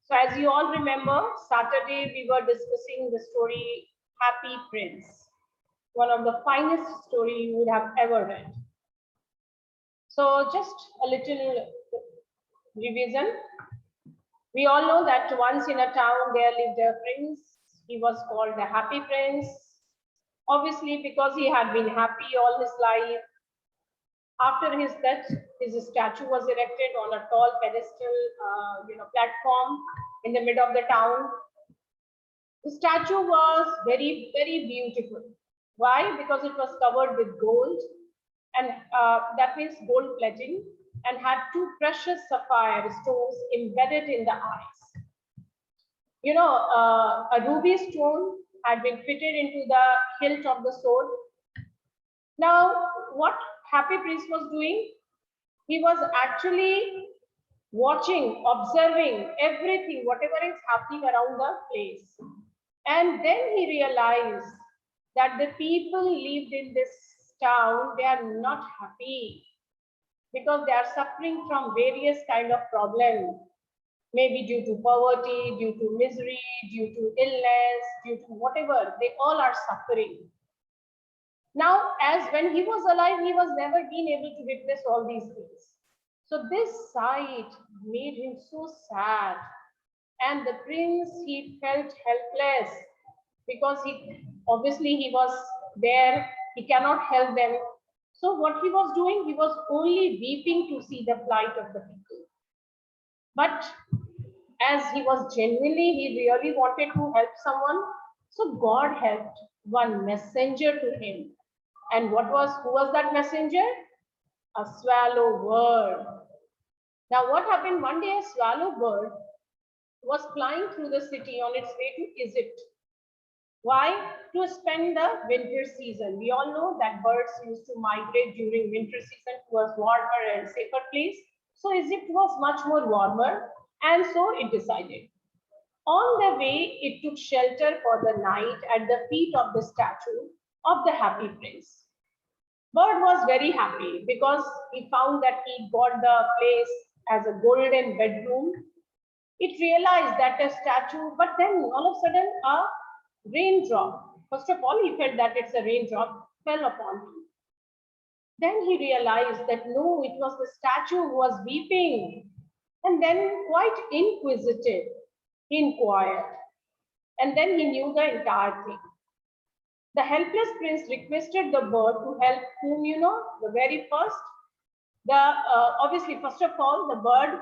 So as you all remember, Saturday we were discussing the story Happy Prince, one of the finest story you would have ever read. So just a little revision. We all know that once in a town there lived a prince. He was called the Happy Prince. Obviously, because he had been happy all his life. After his death, his statue was erected on a tall pedestal, platform in the middle of the town. The statue was very, very beautiful. Why? Because it was covered with gold, and that means gold plating, and had two precious sapphire stones embedded in the eyes. A ruby stone had been fitted into the hilt of the sword. Now, what Happy Prince was doing? He was actually watching, observing everything, whatever is happening around the place. And then he realized that the people lived in this town, they are not happy because they are suffering from various kind of problems, maybe due to poverty, due to misery, due to illness, due to whatever, they all are suffering. Now, as when he was alive, he was never been able to witness all these things. So this sight made him so sad. And the prince, he felt helpless because he was there, he cannot help them. So what he was doing, he was only weeping to see the plight of the people. But as he was genuinely, he really wanted to help someone. So God helped one messenger to him. And who was that messenger? A swallow bird. Now what happened? One day a swallow bird was flying through the city on its way to Egypt. Why? To spend the winter season. We all know that birds used to migrate during winter season towards warmer and safer place. So Egypt was much more warmer, and so it decided. On the way, it took shelter for the night at the feet of the statue of the Happy Prince. Bird was very happy because he found that he got the place as a golden bedroom. It realized that a statue, but then all of a sudden a raindrop, first of all he felt that it's a raindrop, fell upon him. Then he realized that no, it was the statue who was weeping. And then quite inquisitive, he inquired. And then he knew the entire thing. The helpless prince requested the bird to help whom, the very first. Obviously, first of all, the bird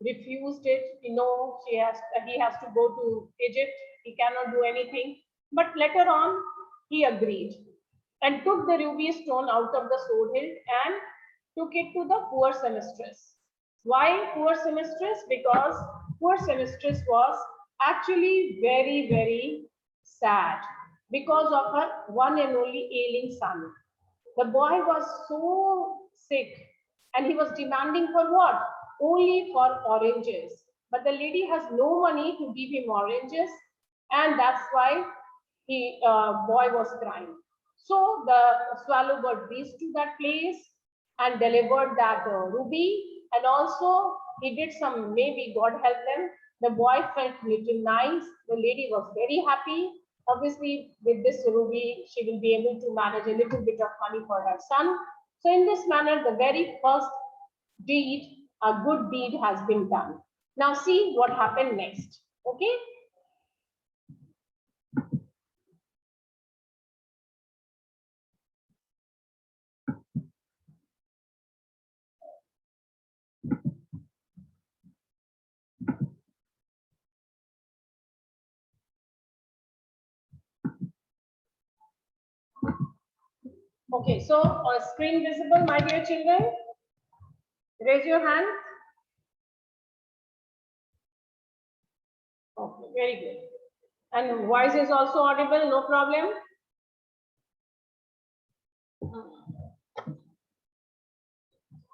refused it. He has to go to Egypt. He cannot do anything. But later on, he agreed and took the ruby stone out of the sword hilt and took it to the poor seamstress. Why poor seamstress? Because poor seamstress was actually very, very sad because of her one and only ailing son. The boy was so sick and he was demanding for what? Only for oranges. But the lady has no money to give him oranges, and that's why boy was crying. So the swallow bird reached to that place and delivered that ruby, and also he did some, maybe God help them. The boy felt little nice. The lady was very happy. Obviously, with this ruby, she will be able to manage a little bit of money for her son. So in this manner, the very first deed, a good deed has been done. Now see what happened next. Okay. Okay, so screen visible, my dear children? Raise your hand. Okay, very good. And voice is also audible, no problem.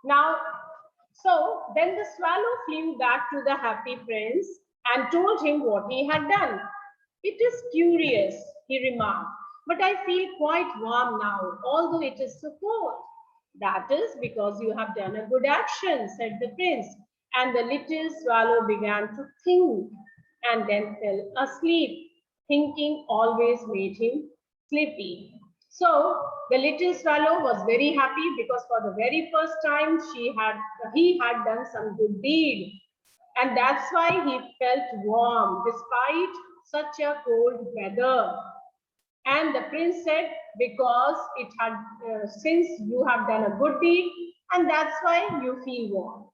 Now, so then the swallow flew back to the Happy Prince and told him what he had done. It is curious, he remarked, but I feel quite warm now, although it is so cold. That is because you have done a good action, said the prince. And the little swallow began to think. and then fell asleep. Thinking always made him sleepy. So the little swallow was very happy because for the very first time he had done some good deed. And that's why he felt warm despite such a cold weather. And the prince said, because it had, since you have done a good deed, and that's why you feel warm.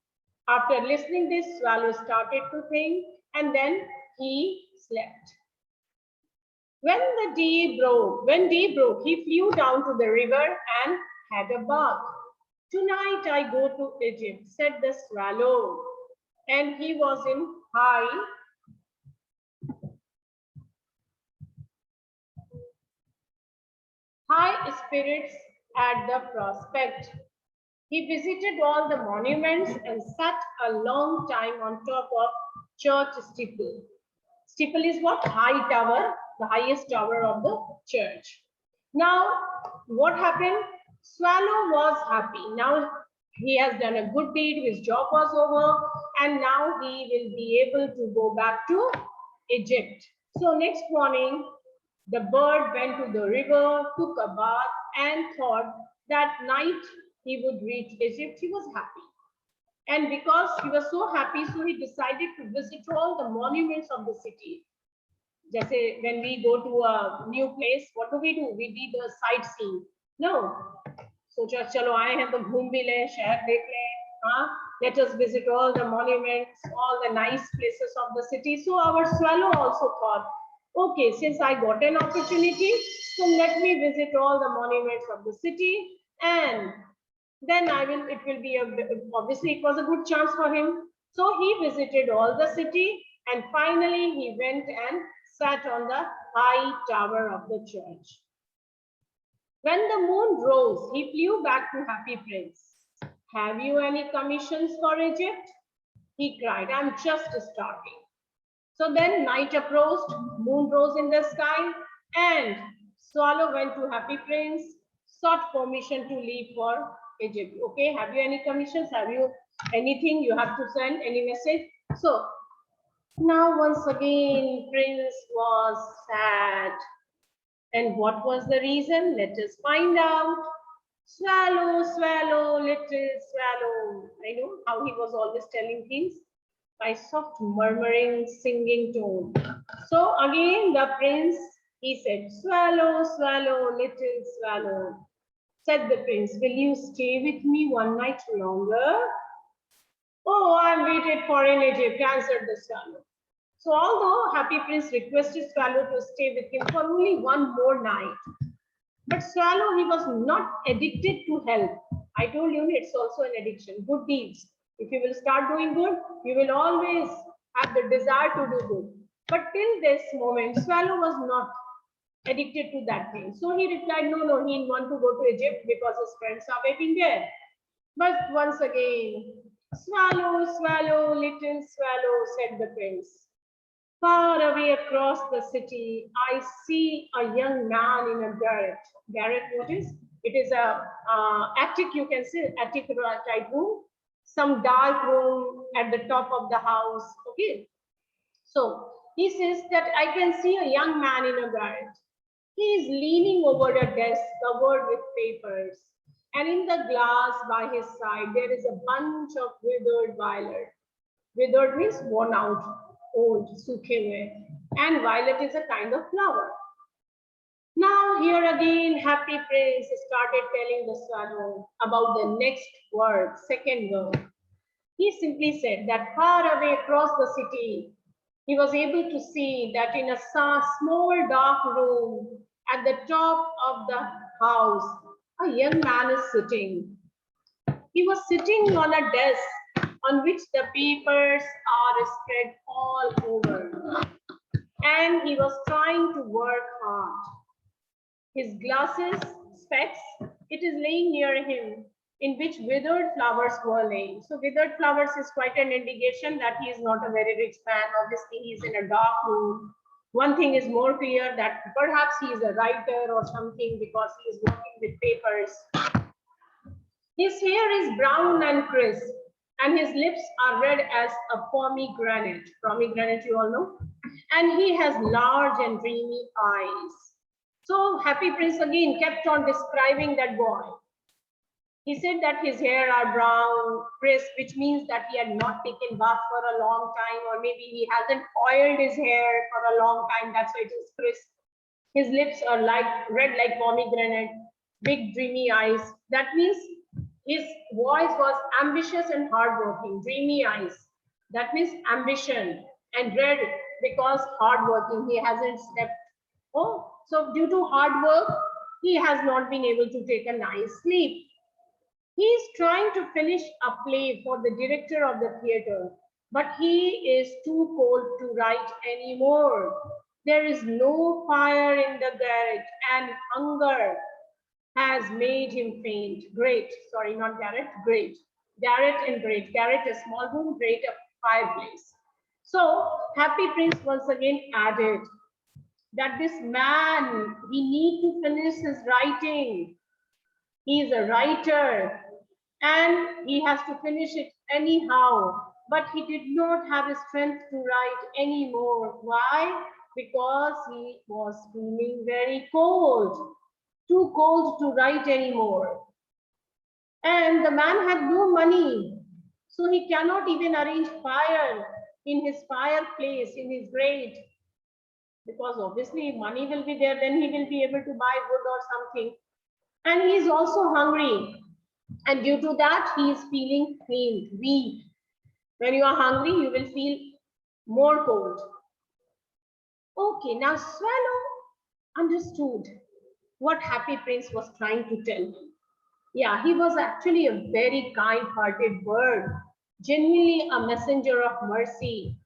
After listening this, swallow started to think, and then he slept. When day broke, he flew down to the river and had a bath. Tonight I go to Egypt, said the swallow, and he was in high spirits at the prospect. He visited all the monuments and sat a long time on top of church steeple. Steeple is what? High tower, the highest tower of the church. Now, what happened? Swallow was happy. Now he has done a good deed, his job was over, and now he will be able to go back to Egypt. So next morning, the bird went to the river, took a bath, and thought that night he would reach Egypt. He was happy. And because he was so happy, so he decided to visit all the monuments of the city. Just when we go to a new place, what do? We do the sightseeing. No. So just chalo aaye hain to ghoom bhi le, shahar dekh le. Let us visit all the monuments, all the nice places of the city. So our swallow also thought, okay, since I got an opportunity, so let me visit all the monuments of the city, and then it will be obviously it was a good chance for him. So he visited all the city, and finally he went and sat on the high tower of the church. When the moon rose, he flew back to Happy Prince. Have you any commissions for Egypt? He cried, I'm just starting. So then night approached, moon rose in the sky, and swallow went to Happy Prince, sought permission to leave for Egypt. Okay, have you any commissions? Have you anything you have to send, any message? So now once again, Prince was sad. And what was the reason? Let us find out. Swallow, swallow, little swallow. I know how he was always telling things by soft murmuring, singing tone. So again, the prince, he said, swallow, swallow, little swallow. Said the prince, will you stay with me one night longer? Oh, I'm waited for in Egypt, answered the swallow. So although Happy Prince requested Swallow to stay with him for only one more night, but Swallow, he was not addicted to help. I told you it's also an addiction, good deeds. If you will start doing good, you will always have the desire to do good. But till this moment, Swallow was not addicted to that thing. So he replied, no, he didn't want to go to Egypt because his friends are waiting there. But once again, swallow, swallow, little swallow, said the prince. Far away across the city, I see a young man in a garret. Garret, what is? It is a attic, you can see, attic type room, some dark room at the top of the house. Okay. So he says that I can see a young man in a garret. He is leaning over a desk covered with papers. And in the glass by his side, there is a bunch of withered violet. Withered means worn out, old, सूखे हुए. And violet is a kind of flower. Now here again, Happy Prince started telling the swallow about the next word, second word. He simply said that far away across the city, he was able to see that in a small dark room at the top of the house, a young man is sitting. He was sitting on a desk on which the papers are spread all over. And he was trying to work hard. His glasses, specs, it is laying near him, in which withered flowers were laying. So withered flowers is quite an indication that he is not a very rich man. Obviously, he is in a dark room. One thing is more clear, that perhaps he is a writer or something, because he is working with papers. His hair is brown and crisp, and his lips are red as a pomegranate. Pomegranate, you all know? and he has large and dreamy eyes. So Happy Prince again kept on describing that boy. He said that his hair are brown, crisp, which means that he had not taken bath for a long time, or maybe he hasn't oiled his hair for a long time. That's why it is crisp. His lips are like red like pomegranate, big dreamy eyes. That means his voice was ambitious and hardworking. Dreamy eyes. That means ambition, and red because hardworking. He hasn't slept. Oh, so due to hard work, he has not been able to take a nice sleep. He is trying to finish a play for the director of the theater, but he is too cold to write anymore. There is no fire in the garret, and hunger has made him faint. Great, sorry, not garret, great. Garret and great. Garret, a small room, great, a fireplace. So Happy Prince once again added that this man, he need to finish his writing. He is a writer and he has to finish it anyhow. But he did not have the strength to write anymore. Why? Because he was feeling very cold, too cold to write anymore. And the man had no money, so he cannot even arrange fire in his fireplace, in his grate, because obviously money will be there, then he will be able to buy wood or something. And he is also hungry. And due to that, he is feeling faint, weak. When you are hungry, you will feel more cold. Okay, now Swallow understood what Happy Prince was trying to tell him. Yeah, he was actually a very kind-hearted bird, genuinely a messenger of mercy.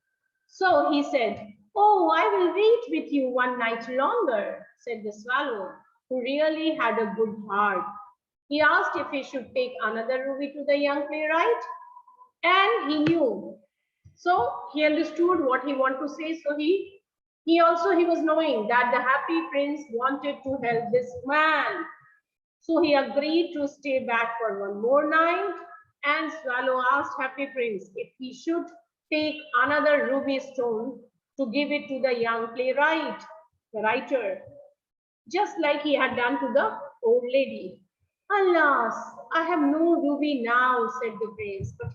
So he said, "Oh, I will wait with you one night longer," said the swallow, who really had a good heart. He asked if he should take another ruby to the young playwright, and he knew. So he understood what he wanted to say. So he was knowing that the Happy Prince wanted to help this man. So he agreed to stay back for one more night, and Swallow asked Happy Prince if he should take another ruby stone to give it to the young playwright, the writer, just like he had done to the old lady. "Alas, I have no ruby now," said the prince. But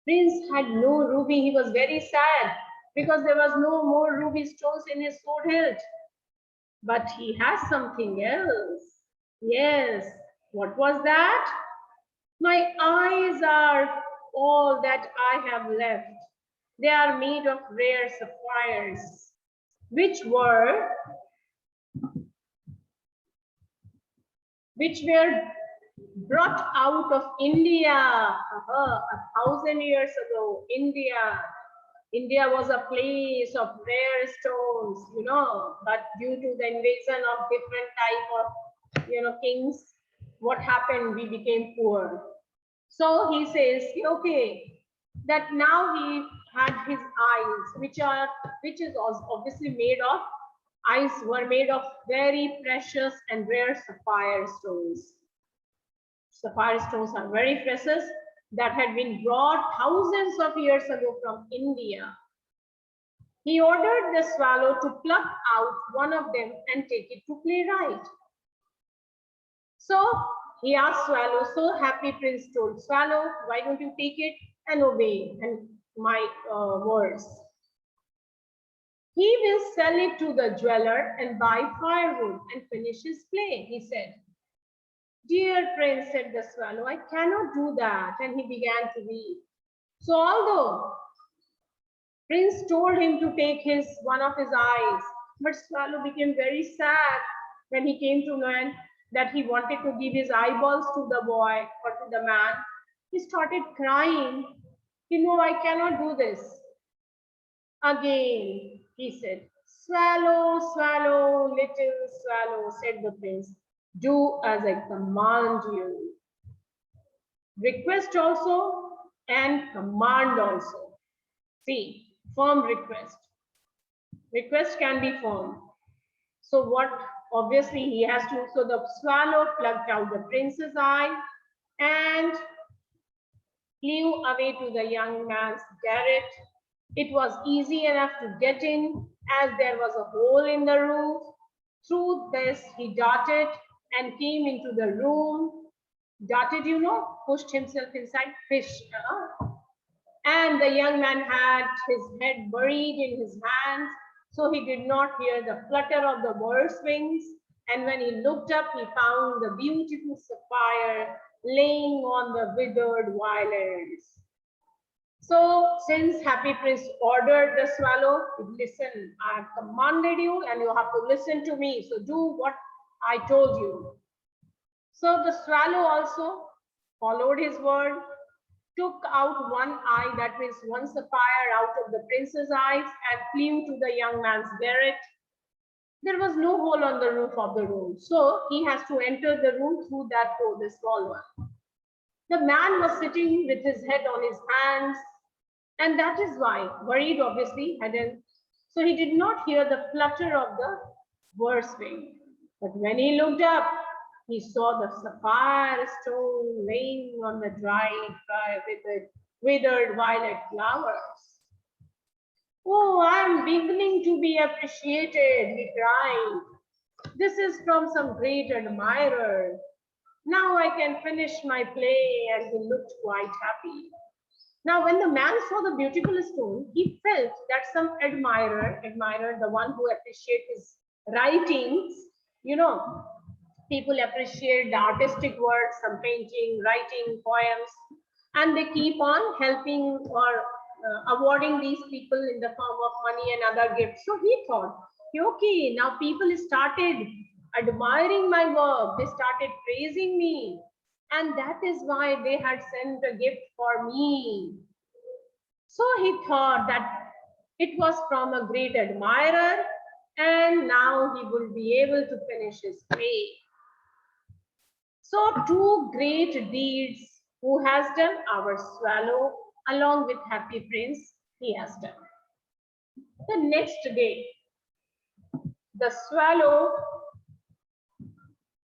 Prince had no ruby. He was very sad because there was no more ruby stones in his sword hilt. But he has something else. Yes, what was that? "My eyes are all that I have left. They are made of rare sapphires, which were brought out of India 1,000 years ago. India was a place of rare stones, but due to the invasion of different type of, kings, what happened? We became poor. So he says, okay, that now he had his eyes, which is obviously made of eyes were made of very precious and rare sapphire stones. Sapphire stones are very precious that had been brought thousands of years ago from India. He ordered the swallow to pluck out one of them and take it to playwright. So he asked Swallow, so Happy Prince told Swallow, "Why don't you take it and obey and my words? He will sell it to the jeweler and buy firewood and finish his play," he said. "Dear Prince," said the swallow, "I cannot do that." And he began to weep. So although Prince told him to take one of his eyes, but Swallow became very sad when he came to learn that he wanted to give his eyeballs to the boy or to the man. He started crying. "No, I cannot do this." Again, he said, "Swallow, swallow, little swallow," said the prince, "do as I command you." Request also and command also. See, firm request. Request can be firm. So what, obviously he has to, so the swallow plucked out the prince's eye and flew away to the young man's garret. It was easy enough to get in as there was a hole in the roof. Through this, he darted and came into the room. Darted, you know, pushed himself inside fish. And the young man had his head buried in his hands, so he did not hear the flutter of the bird's wings. And when he looked up, he found the beautiful sapphire laying on the withered violets. So, since Happy Prince ordered the swallow, listen, I have commanded you and you have to listen to me. So, do what I told you. So, the swallow also followed his word, took out one eye, that means one sapphire out of the prince's eyes, and flew to the young man's garret. There was no hole on the roof of the room, so he has to enter the room through that hole, the small one. The man was sitting with his head on his hands, and that is why, worried obviously, so he did not hear the flutter of the bird's wing. But when he looked up, he saw the sapphire stone laying on the dried, withered violet flowers. Oh, I'm beginning to be appreciated, he cried. This is from some great admirer. Now I can finish my play, and he looked quite happy. Now, when the man saw the beautiful stone, he felt that some admirer, the one who appreciates his writings, you know, people appreciate the artistic work, some painting, writing, poems, and they keep on helping or awarding these people in the form of money and other gifts. So he thought, okay, now people started admiring my work, they started praising me, and that is why they had sent a gift for me. So he thought that it was from a great admirer, and now he will be able to finish his play. So two great deeds who has done? Our swallow, along with Happy Prince, he has done. The next day, the swallow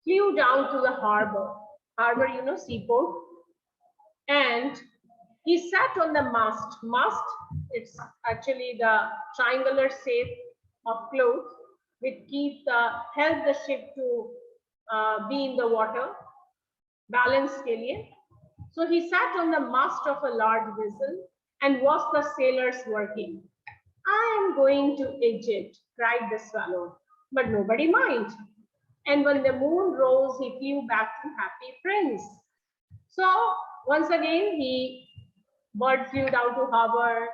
flew down to the harbor. Harbor, you know, seaport. And he sat on the mast. Mast, it's actually the triangular shape of cloth which help the ship to be in the water, balance के लिए. So he sat on the mast of a large vessel and watched the sailors working. I am going to Egypt, cried the swallow, but nobody mind. And when the moon rose, he flew back to Happy Prince. So once again, bird flew down to harbor,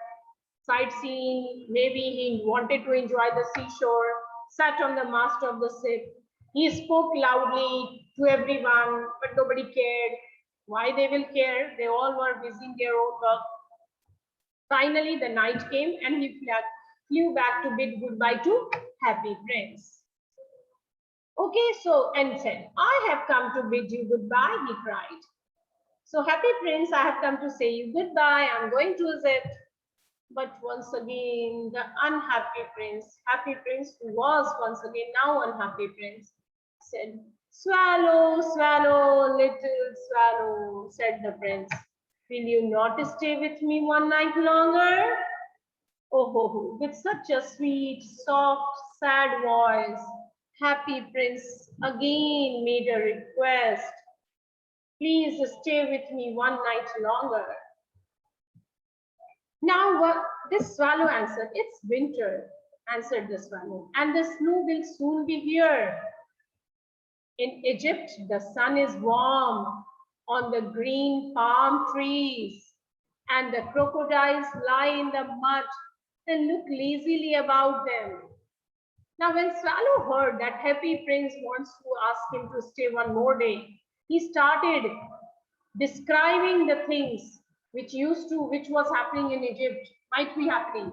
sightseeing. Maybe he wanted to enjoy the seashore, sat on the mast of the ship. He spoke loudly to everyone, but nobody cared. Why they will care? They all were busy in their own work. Finally, the night came and he flew back to bid goodbye to Happy Prince. Okay, so, and said, I have come to bid you goodbye, he cried. So, Happy Prince, I have come to say you goodbye. I'm going to Egypt. But once again, the unhappy prince, Happy Prince, who was once again now unhappy prince, said, swallow, swallow, little swallow, said the prince, will you not stay with me one night longer? Oh, with such a sweet, soft, sad voice, Happy Prince again made a request. Please stay with me one night longer. Now, this swallow answered, it's winter, answered the swallow, and the snow will soon be here. In Egypt, the sun is warm on the green palm trees, and the crocodiles lie in the mud and look lazily about them. Now, when Swallow heard that Happy Prince wants to ask him to stay one more day, he started describing the things which was happening in Egypt, might be happening.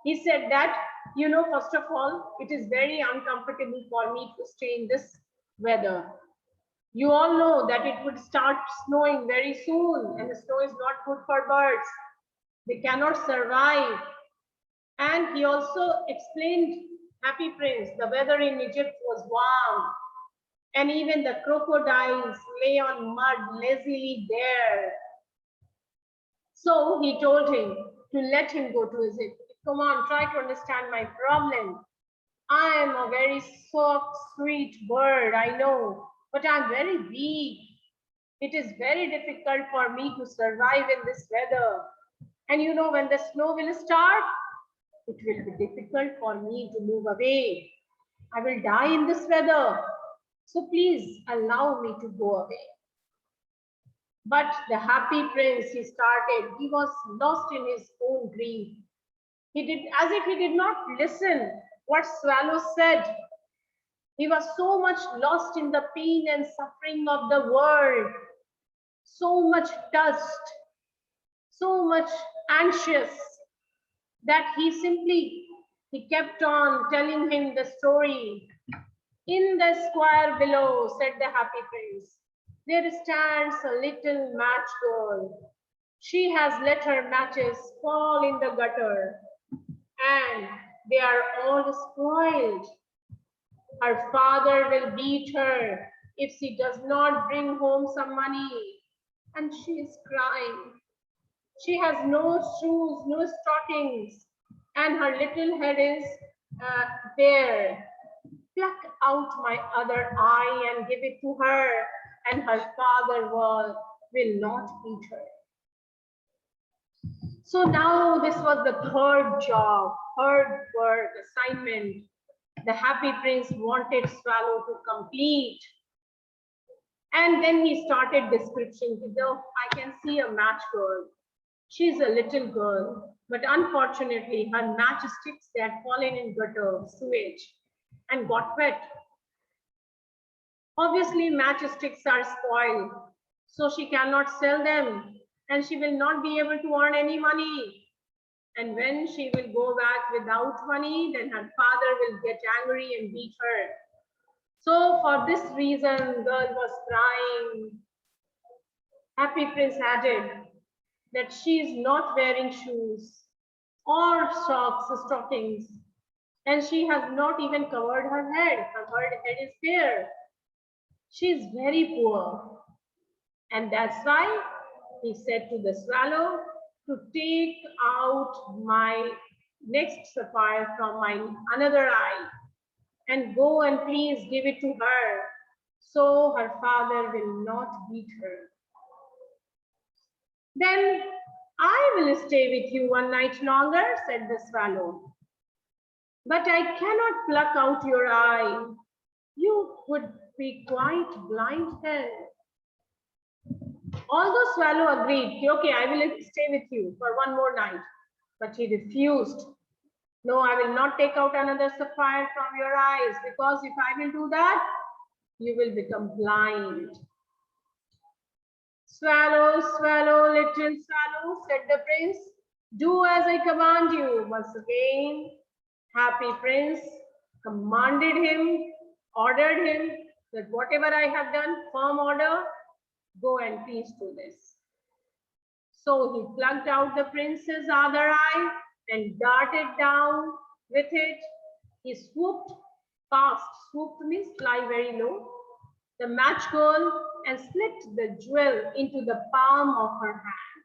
He said that, first of all, it is very uncomfortable for me to stay in this weather. You all know that it would start snowing very soon, and the snow is not good for birds. They cannot survive. And he also explained, Happy Prince, the weather in Egypt was warm, and even the crocodiles lay on mud lazily there. So he told him, to let him go to his hip. Come on, try to understand my problem. I am a very soft, sweet bird, I know, but I'm very weak. It is very difficult for me to survive in this weather. And you know, when the snow will start, it will be difficult for me to move away. I will die in this weather. So please allow me to go away. But the happy prince, he was lost in his own grief. He did as if he did not listen what Swallow said. He was so much lost in the pain and suffering of the world, so much dust, so much anxious that he kept on telling him the story. In the square below, said the happy prince, there stands a little match girl. She has let her matches fall in the gutter, and they are all spoiled. Her father will beat her if she does not bring home some money. And she is crying. She has no shoes, no stockings, and her little head is bare. Pluck out my other eye and give it to her, and her father will not beat her. So now this was the third work assignment the happy prince wanted Swallow to complete. And then he started description. I can see a match girl. She's a little girl, but unfortunately her matchsticks they had fallen in gutter, sewage, and got wet. Obviously, matchsticks are spoiled, so she cannot sell them, and she will not be able to earn any money. And when she will go back without money, then her father will get angry and beat her. So for this reason, girl was crying. Happy Prince added that she is not wearing shoes or stockings, and she has not even covered her head. Her head is bare. She is very poor. And that's why he said to the swallow to take out my next sapphire from my another eye and go and please give it to her so her father will not beat her. Then I will stay with you one night longer, said the swallow. But I cannot pluck out your eye. You would be quite blind then. Although Swallow agreed, okay, I will stay with you for one more night, but he refused. No, I will not take out another sapphire from your eyes, because if I will do that, you will become blind. Swallow, swallow, little swallow, said the prince, do as I command you. Once again, happy prince commanded him, ordered him that whatever I have done, firm order, go and please do this. So he plucked out the prince's other eye and darted down with it. He swooped past, swooped means fly very low, the match girl and slipped the jewel into the palm of her hand.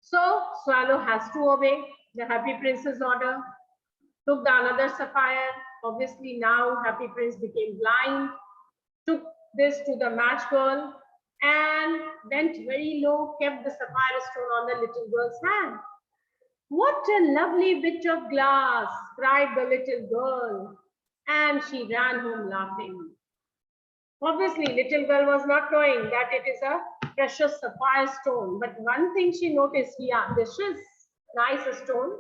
So Swallow has to obey the happy prince's order, took the another sapphire. Obviously now happy prince became blind, took this to the match girl and went very low, kept the sapphire stone on the little girl's hand. What a lovely bit of glass, cried the little girl, and she ran home laughing. Obviously, little girl was not knowing that it is a precious sapphire stone, but one thing she noticed, yeah, this is nice stone,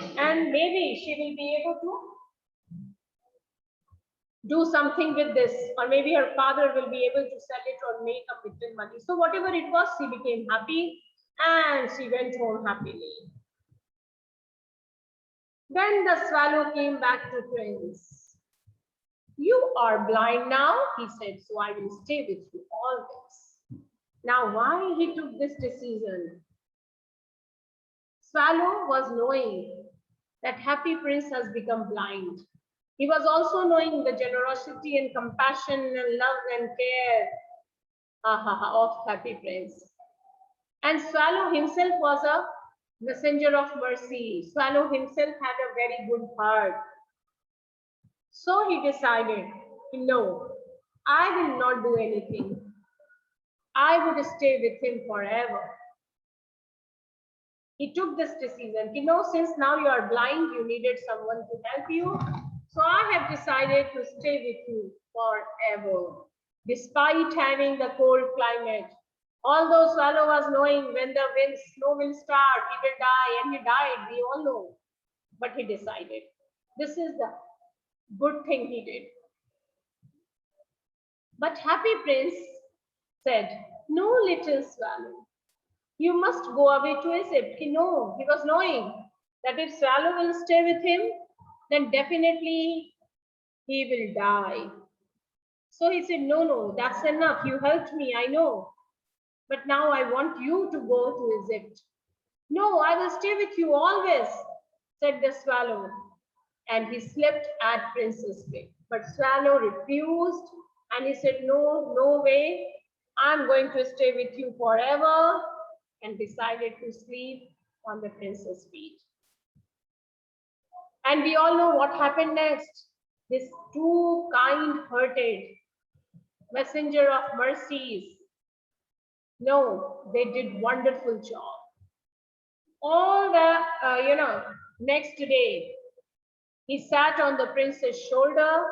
and maybe she will be able to do something with this, or maybe her father will be able to sell it or make a little money. So whatever it was, she became happy and she went home happily. Then the swallow came back to Prince. You are blind now, he said, so I will stay with you always. Now why he took this decision? Swallow was knowing that happy Prince has become blind. He was also knowing the generosity and compassion and love and care of happy Prince. And Swallow himself was a messenger of mercy. Swallow himself had a very good heart. So he decided, no, I will not do anything. I would stay with him forever. He took this decision. Since now you are blind, you needed someone to help you. So I have decided to stay with you forever. Despite having the cold climate, although Swallow was knowing when the snow will start, he will die, and he died, we all know. But he decided. This is the good thing he did. But Happy Prince said, no, little Swallow, you must go away to Egypt. He was knowing that if Swallow will stay with him, then definitely he will die. So he said, no, that's enough. You helped me, I know. But now I want you to go to Egypt. No, I will stay with you always, said the Swallow. And he slept at Princess Bed. But Swallow refused and he said, no way. I'm going to stay with you forever, and decided to sleep on the princess' feet. And we all know what happened next. This two kind-hearted messenger of mercies, no, they did wonderful job. All the, next day, he sat on the prince's shoulder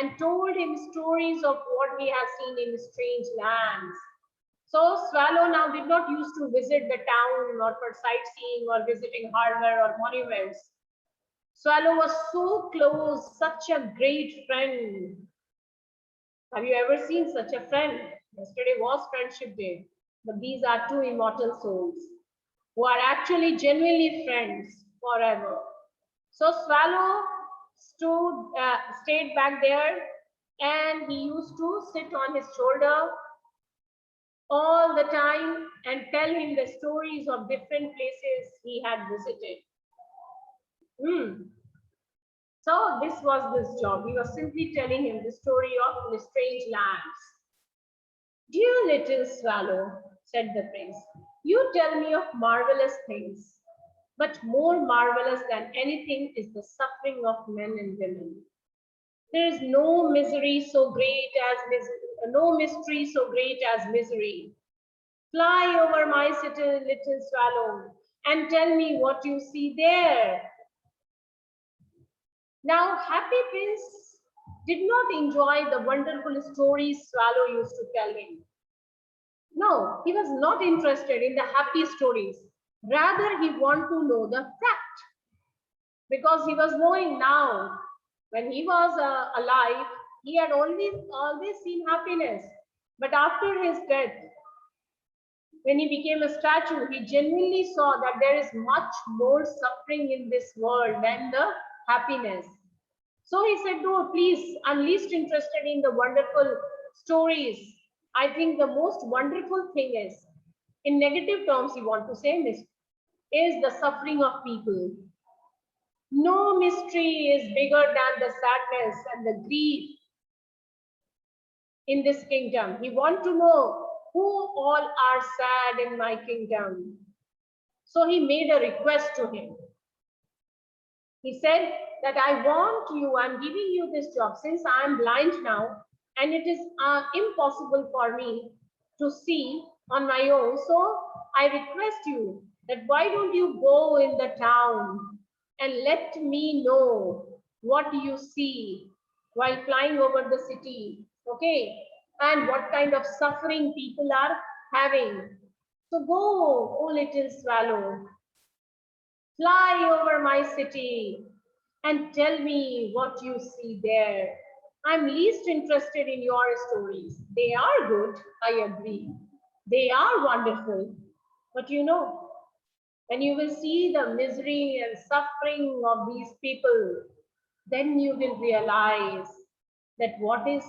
and told him stories of what he has seen in strange lands. So Swallow now did not used to visit the town or for sightseeing or visiting harbor or monuments. Swallow was so close, such a great friend. Have you ever seen such a friend? Yesterday was Friendship Day, but these are two immortal souls who are actually genuinely friends forever. So Swallow stayed back there, and he used to sit on his shoulder all the time and tell him the stories of different places he had visited. So this was this job. He was simply telling him the story of the strange lands. Dear little Swallow, said the prince, you tell me of marvelous things, but more marvelous than anything is the suffering of men and women. There is no misery so great as no mystery so great as misery. Fly over my city, little Swallow, and tell me what you see there. Now, Happy Prince did not enjoy the wonderful stories Swallow used to tell him. No, he was not interested in the happy stories. Rather, he wanted to know the fact. Because he was knowing now, when he was alive, he had always seen happiness. But after his death, when he became a statue, he genuinely saw that there is much more suffering in this world than the happiness. So he said, no, please, I'm least interested in the wonderful stories. I think the most wonderful thing is, in negative terms, you want to say, is the suffering of people. No mystery is bigger than the sadness and the grief in this kingdom. He wants to know who all are sad in my kingdom. So he made a request to him. He said that I want you, I'm giving you this job since I'm blind now and it is impossible for me to see on my own. So I request you that why don't you go in the town and let me know what you see while flying over the city, okay? And what kind of suffering people are having. So go, oh little Swallow, fly over my city and tell me what you see there. I'm least interested in your stories. They are good, I agree. They are wonderful. But when you will see the misery and suffering of these people, then you will realize that what is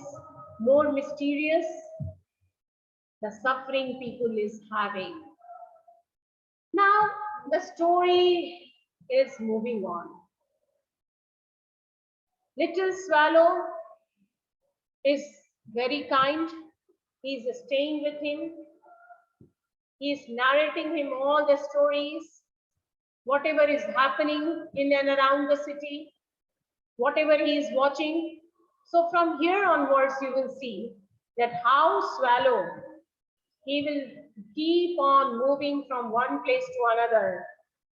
more mysterious, the suffering people is having. Now, the story is moving on. Little Swallow is very kind. He is staying with him. He is narrating him all the stories, whatever is happening in and around the city, whatever he is watching. So from here onwards, you will see that how Swallow, he will keep on moving from one place to another.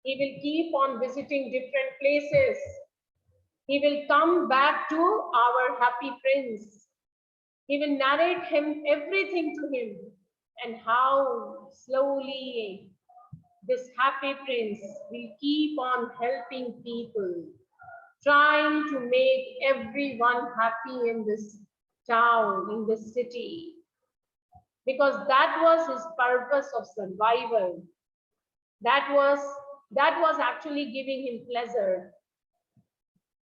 He will keep on visiting different places. He will come back to our happy prince. He will narrate him everything to him, and how slowly this happy prince will keep on helping people, trying to make everyone happy in this town, in this city, because that was his purpose of survival. That was actually giving him pleasure.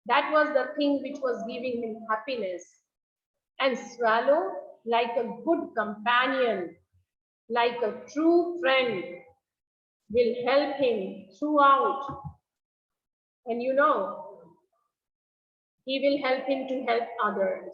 That was the thing which was giving him happiness. And Swallow, like a good companion, like a true friend, will help him throughout. And you know, he will help him to help others.